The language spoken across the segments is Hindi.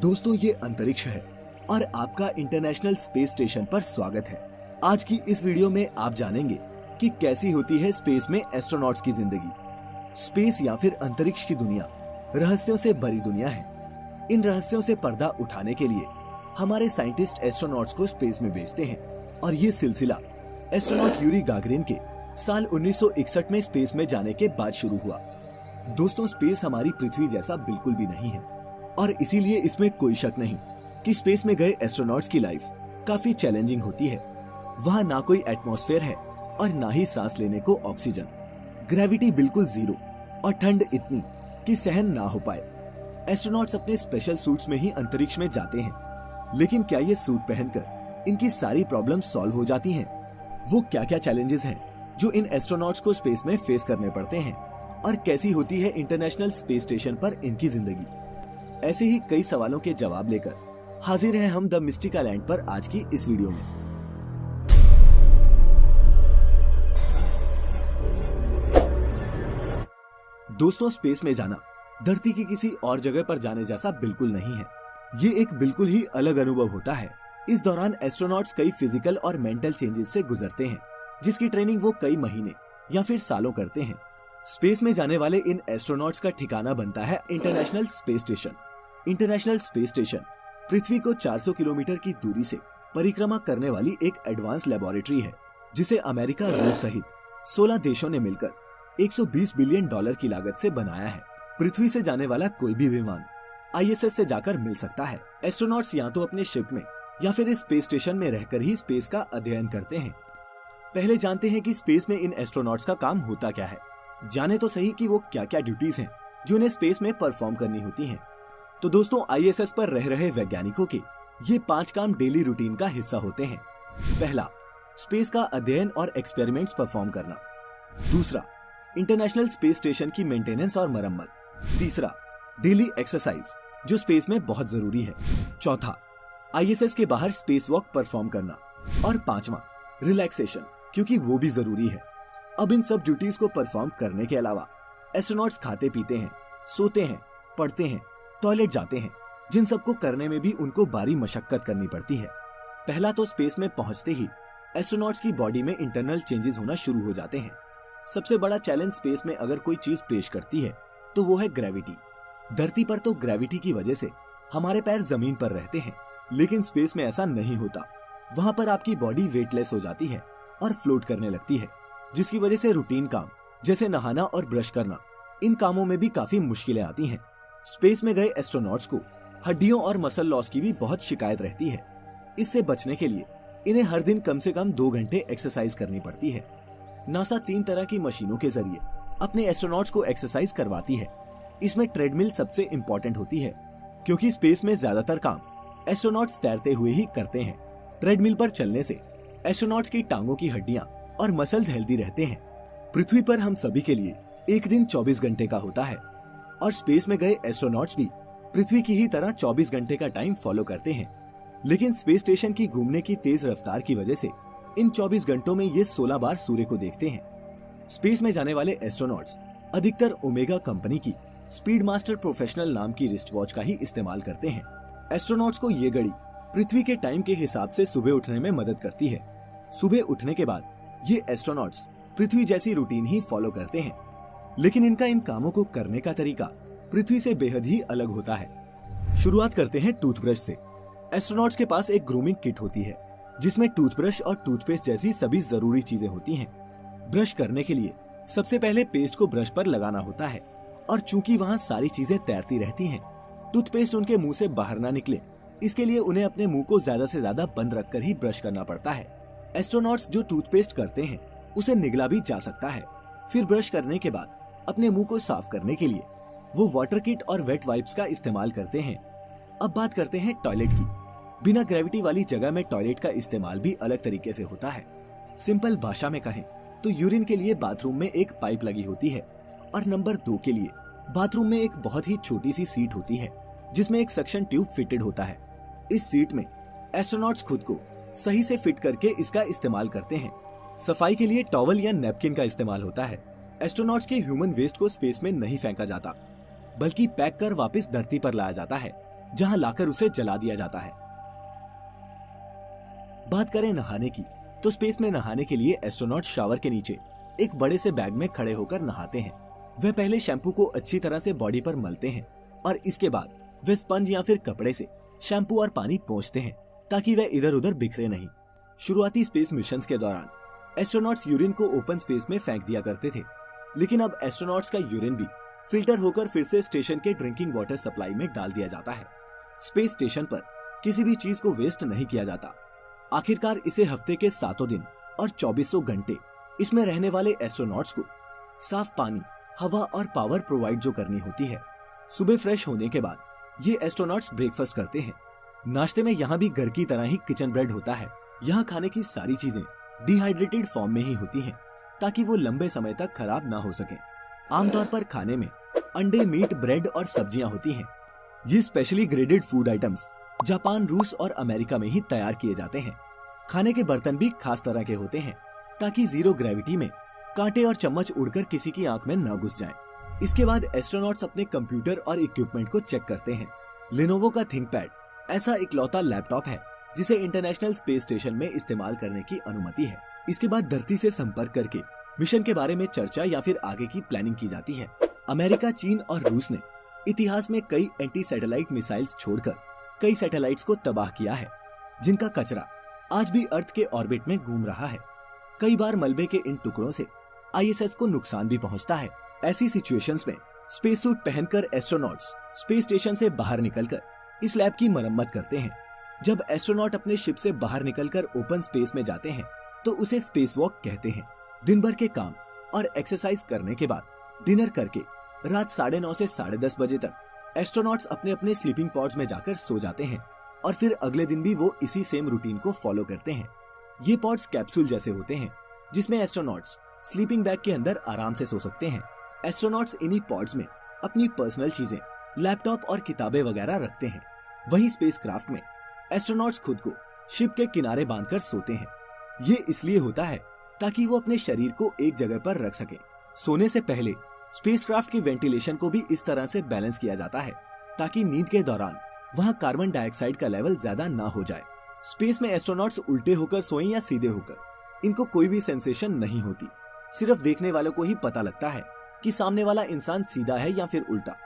दोस्तों, ये अंतरिक्ष है और आपका इंटरनेशनल स्पेस स्टेशन पर स्वागत है। आज की इस वीडियो में आप जानेंगे कि कैसी होती है स्पेस में एस्ट्रोनॉट्स की जिंदगी। स्पेस या फिर अंतरिक्ष की दुनिया रहस्यों से भरी दुनिया है। इन रहस्यों से पर्दा उठाने के लिए हमारे साइंटिस्ट एस्ट्रोनॉट्स को स्पेस में भेजते हैं और ये सिलसिला एस्ट्रोनॉट यूरी गागरिन के साल 1961 में स्पेस में जाने के बाद शुरू हुआ। दोस्तों, स्पेस हमारी पृथ्वी जैसा बिल्कुल भी नहीं है और इसीलिए इसमें कोई शक नहीं कि स्पेस में गए एस्ट्रोनॉट्स की लाइफ काफी चैलेंजिंग होती है। वहाँ ना कोई एटमॉस्फेयर है और ना ही सांस लेने को ऑक्सीजन। ग्रेविटी बिल्कुल जीरो और ठंड इतनी कि सहन ना हो पाए। एस्ट्रोनॉट्स अपने स्पेशल सूट्स में ही अंतरिक्ष में जाते हैं, लेकिन क्या ये सूट पहनकर इनकी सारी प्रॉब्लम सॉल्व हो जाती हैं? वो क्या क्या चैलेंजेस हैं जो इन एस्ट्रोनॉट्स को स्पेस में फेस करने पड़ते हैं और कैसी होती है इंटरनेशनल स्पेस स्टेशन पर इनकी जिंदगी? ऐसे ही कई सवालों के जवाब लेकर हाजिर हैं हम द मिस्टिका लैंड पर आज की इस वीडियो में। दोस्तों, स्पेस में जाना धरती की किसी और जगह पर जाने जैसा बिल्कुल नहीं है। ये एक बिल्कुल ही अलग अनुभव होता है। इस दौरान एस्ट्रोनॉट्स कई फिजिकल और मेंटल चेंजेस से गुजरते हैं, जिसकी ट्रेनिंग वो कई महीने या फिर सालों करते हैं। स्पेस में जाने वाले इन एस्ट्रोनॉट्स का ठिकाना बनता है international space station. International space station पृथ्वी को 400 किलोमीटर की दूरी से परिक्रमा करने वाली एक एडवांस लेबोरेटरी है, जिसे अमेरिका, रूस सहित 16 देशों ने मिलकर 120 बिलियन डॉलर की लागत से बनाया है। पृथ्वी से जाने वाला कोई भी विमान ISS से जाकर मिल सकता है। एस्ट्रोनॉट्स या तो अपने शिप में या फिर इस स्पेस स्टेशन में रहकर ही स्पेस का अध्ययन करते हैं। पहले जानते हैं कि स्पेस में इन एस्ट्रोनॉट्स का काम होता क्या है। जाने तो सही कि वो क्या क्या ड्यूटीज हैं जो उन्हें स्पेस में परफॉर्म करनी होती हैं। तो दोस्तों, ISS पर रह रहे वैज्ञानिकों के ये 5 काम डेली रूटीन का हिस्सा होते हैं। पहला, स्पेस का अध्ययन और एक्सपेरिमेंट्स परफॉर्म करना। दूसरा, इंटरनेशनल स्पेस स्टेशन की मेंटेनेंस और मरम्मत। तीसरा, डेली एक्सरसाइज जो स्पेस में बहुत जरूरी है। चौथा, ISS के बाहर स्पेस वॉक परफॉर्म करना। और पांचवा, रिलैक्सेशन, क्योंकि वो भी जरूरी है। अब इन सब ड्यूटीज को परफॉर्म करने के अलावा एस्ट्रोनॉट्स खाते पीते हैं, सोते हैं, पढ़ते हैं, टॉयलेट जाते हैं, जिन सबको करने में भी उनको भारी मशक्कत करनी पड़ती है। पहला तो स्पेस में पहुंचते ही एस्ट्रोनॉट्स की बॉडी में इंटरनल चेंजेस होना शुरू हो जाते हैं। सबसे बड़ा चैलेंज स्पेस में अगर कोई चीज पेश करती है तो वो है ग्रेविटी। धरती पर तो ग्रेविटी की वजह से हमारे पैर जमीन पर रहते हैं, लेकिन स्पेस में ऐसा नहीं होता। वहाँ पर आपकी बॉडी वेटलेस हो जाती है और फ्लोट करने लगती है, जिसकी वजह से रूटीन काम जैसे नहाना और ब्रश करना, इन कामों में भी काफी मुश्किलें आती हैं। स्पेस में गए एस्ट्रोनॉट्स को हड्डियों और मसल लॉस की भी बहुत शिकायत रहती है। इससे बचने के लिए इन्हें हर दिन कम से कम 2 घंटे एक्सरसाइज करनी पड़ती है। नासा 3 तरह की मशीनों के जरिए अपने एस्ट्रोनॉट्स को एक्सरसाइज करवाती है। इसमें ट्रेडमिल सबसे इम्पोर्टेंट होती है, क्योंकि स्पेस में ज्यादातर काम एस्ट्रोनॉट्स तैरते हुए ही करते हैं। ट्रेडमिल पर चलने से एस्ट्रोनॉट्स की टांगों की हड्डियां और मसल्स हेल्दी रहते हैं। पृथ्वी पर हम सभी के लिए एक दिन 24 घंटे का होता है और स्पेस में गए एस्ट्रोनॉट्स भी पृथ्वी की ही तरह 24 घंटे का टाइम फॉलो करते हैं। लेकिन स्पेस स्टेशन की घूमने की तेज रफ्तार की वजह से इन 24 घंटों में ये 16 बार सूर्य को देखते हैं। स्पेस में जाने वाले एस्ट्रोनॉट्स अधिकतर ओमेगा कंपनी की स्पीड मास्टर प्रोफेशनल नाम की रिस्ट वॉच का ही इस्तेमाल करते हैं। एस्ट्रोनॉट्स को ये घड़ी पृथ्वी के टाइम के हिसाब से सुबह उठने में मदद करती है। सुबह उठने के बाद ये एस्ट्रोनॉट्स पृथ्वी जैसी रूटीन ही फॉलो करते हैं, लेकिन इनका इन कामों को करने का तरीका पृथ्वी से बेहद ही अलग होता है। शुरुआत करते हैं टूथब्रश से। एस्ट्रोनॉट्स के पास एक ग्रूमिंग किट होती है, जिसमें टूथब्रश और टूथपेस्ट जैसी सभी जरूरी चीजें होती हैं। ब्रश करने के लिए सबसे पहले पेस्ट को ब्रश पर लगाना होता है, और चूंकि वहाँ सारी चीजें तैरती रहती हैं, टूथपेस्ट उनके मुंह से बाहर ना निकले, इसके लिए उन्हें अपने मुंह को ज्यादा से ज्यादा बंद रखकर ही ब्रश करना पड़ता है। एस्ट्रोनॉट्स जो टूथपेस्ट करते हैं उसे निगला भी जा सकता है। फिर ब्रश करने के बाद अपने मुंह को साफ करने के लिए वो वाटर किट और वेट वाइप्स का इस्तेमाल करते हैं। अब बात करते हैं टॉयलेट की। बिना ग्रेविटी वाली जगह में टॉयलेट का इस्तेमाल भी अलग तरीके से होता है। सिंपल भाषा में कहें तो यूरिन के लिए बाथरूम में एक पाइप लगी होती है और नंबर 2 के लिए बाथरूम में एक बहुत ही छोटी सी सीट होती है, जिसमें एक सक्शन ट्यूब फिटेड होता है। इस सीट में एस्ट्रोनॉट्स खुद को सही से फिट करके इसका इस्तेमाल करते हैं। सफाई के लिए टॉवल या नैपकिन का इस्तेमाल होता है। एस्ट्रोनॉट्स के ह्यूमन वेस्ट को स्पेस में नहीं फेंका जाता, बल्कि पैक कर वापस धरती पर लाया जाता है। जहां लाकर उसे जला दिया जाता है। बात करें नहाने की, तो स्पेस में नहाने के लिए एस्ट्रोनॉट शावर के नीचे एक बड़े से बैग में खड़े होकर नहाते हैं। वह पहले शैम्पू को अच्छी तरह से बॉडी पर मलते हैं और इसके बाद वे स्पंज या फिर कपड़े से शैम्पू और पानी पोंछते हैं ताकि वह इधर उधर बिखरे नहीं। शुरुआती स्पेस मिशंस के दौरान एस्ट्रोनॉट्स यूरिन को ओपन स्पेस में फेंक दिया करते थे, लेकिन अब एस्ट्रोनॉट्स का यूरिन भी फिल्टर होकर फिर से स्टेशन के ड्रिंकिंग वाटर सप्लाई में डाल दिया जाता है। स्पेस स्टेशन पर किसी भी चीज को वेस्ट नहीं किया जाता। आखिरकार इसे हफ्ते के 7 दिन और 2400 घंटे इसमें रहने वाले एस्ट्रोनॉट्स को साफ पानी, हवा और पावर प्रोवाइड जो करनी होती है। सुबह फ्रेश होने के बाद ये एस्ट्रोनॉट्स ब्रेकफास्ट करते हैं। नाश्ते में यहाँ भी घर की तरह ही किचन ब्रेड होता है। यहाँ खाने की सारी चीजें डिहाइड्रेटेड फॉर्म में ही होती हैं ताकि वो लंबे समय तक खराब ना हो सके। आमतौर पर खाने में अंडे, मीट, ब्रेड और सब्जियां होती हैं। ये specially graded food items Japan, रूस और अमेरिका में ही तैयार किए जाते हैं। खाने के बर्तन भी खास तरह के होते हैं ताकि जीरो ग्रेविटी में कांटे और चम्मच उड़कर किसी की आंख में न घुस जाएं। इसके बाद एस्ट्रोनॉट्स अपने कंप्यूटर और इक्विपमेंट को चेक करते हैं। लेनोवो का थिंकपैड ऐसा इकलौता लैपटॉप है जिसे इंटरनेशनल स्पेस स्टेशन में इस्तेमाल करने की अनुमति है। इसके बाद धरती से संपर्क करके मिशन के बारे में चर्चा या फिर आगे की प्लानिंग की जाती है। अमेरिका, चीन और रूस ने इतिहास में कई एंटी सैटेलाइट मिसाइल्स छोड़कर कई सैटेलाइट्स को तबाह किया है, जिनका कचरा आज भी अर्थ के ऑर्बिट में घूम रहा है। कई बार मलबे के इन टुकड़ों से आईएसएस को नुकसान भी पहुंचता है। ऐसी सिचुएशंस में स्पेस सूट पहनकर एस्ट्रोनॉट्स स्पेस स्टेशन से बाहर निकलकर इस लैब की मरम्मत करते हैं। जब एस्ट्रोनॉट अपने शिप से बाहर निकलकर ओपन स्पेस में जाते हैं तो उसे स्पेस वॉक कहते हैं। दिन भर के काम और एक्सरसाइज करने के बाद डिनर करके रात 9:30 से 10:30 बजे तक एस्ट्रोनॉट्स अपने अपने स्लीपिंग पॉड्स में जाकर सो जाते हैं और फिर अगले दिन भी वो इसी सेम रूटीन को फॉलो करते हैं। ये पॉड्स कैप्सूल जैसे होते हैं जिसमें एस्ट्रोनॉट्स स्लीपिंग बैग के अंदर आराम से सो सकते हैं। एस्ट्रोनॉट्स इन्हीं पॉड्स में अपनी पर्सनल चीजें, लैपटॉप और किताबें वगैरह रखते हैं। वहीं स्पेसक्राफ्ट में एस्ट्रोनॉट्स खुद को शिप के किनारे बांधकर सोते हैं। ये इसलिए होता है ताकि वो अपने शरीर को एक जगह पर रख सके। सोने से पहले स्पेसक्राफ्ट की वेंटिलेशन को भी इस तरह से बैलेंस किया जाता है ताकि नींद के दौरान वहाँ कार्बन डाइऑक्साइड का लेवल ज्यादा ना हो जाए। स्पेस में एस्ट्रोनॉट्स उल्टे होकर सोएं या सीधे होकर, इनको कोई भी सेंसेशन नहीं होती। सिर्फ देखने वालों को ही पता लगता है कि सामने वाला इंसान सीधा है या फिर उल्टा।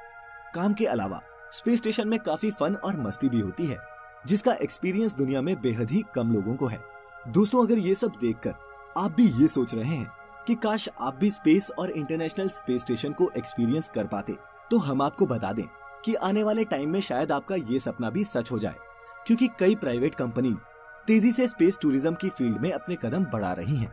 काम के अलावा स्पेस स्टेशन में काफी फन और मस्ती भी होती है, जिसका एक्सपीरियंस दुनिया में बेहद ही कम लोगों को है। दोस्तों, अगर ये सब देखकर आप भी ये सोच रहे हैं कि काश आप भी स्पेस और इंटरनेशनल स्पेस स्टेशन को एक्सपीरियंस कर पाते, तो हम आपको बता दें कि आने वाले टाइम में शायद आपका ये सपना भी सच हो जाए, क्योंकि कई प्राइवेट कंपनीज तेजी से स्पेस टूरिज्म की फील्ड में अपने कदम बढ़ा रही हैं।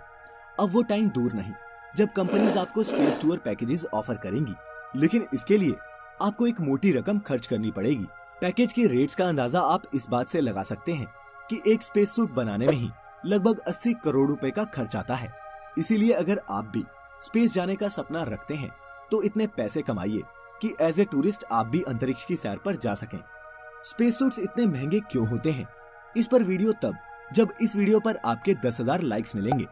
अब वो टाइम दूर नहीं जब कंपनीज आपको स्पेस टूर पैकेजेस ऑफर करेंगी, लेकिन इसके लिए आपको एक मोटी रकम खर्च करनी पड़ेगी। पैकेज के रेट्स का अंदाजा आप इस बात से लगा सकते हैं कि एक स्पेस सूट बनाने में ही लगभग 80 करोड़ रुपए का खर्च आता है। इसीलिए अगर आप भी स्पेस जाने का सपना रखते हैं तो इतने पैसे कमाइए कि एज ए टूरिस्ट आप भी अंतरिक्ष की सैर पर जा सकें। स्पेस सूट्स इतने महंगे क्यों होते हैं, इस पर वीडियो तब जब इस वीडियो पर आपके 10,000 लाइक्स मिलेंगे,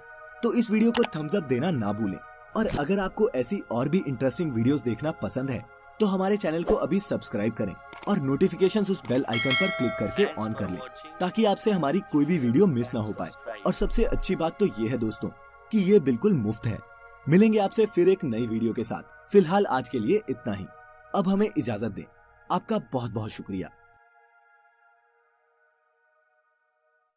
तो इस वीडियो को थम्स अप देना ना भूलें। और अगर आपको ऐसी और भी इंटरेस्टिंग वीडियोस देखना पसंद है तो हमारे चैनल को अभी सब्सक्राइब करें और नोटिफिकेशंस उस बेल आइकन पर क्लिक करके ऑन कर लें ताकि आपसे हमारी कोई भी वीडियो मिस ना हो पाए। और सबसे अच्छी बात तो ये है दोस्तों कि ये बिल्कुल मुफ्त है। मिलेंगे आपसे फिर एक नई वीडियो के साथ। फिलहाल आज के लिए इतना ही। अब हमें इजाजत दें। आपका बहुत बहुत शुक्रिया।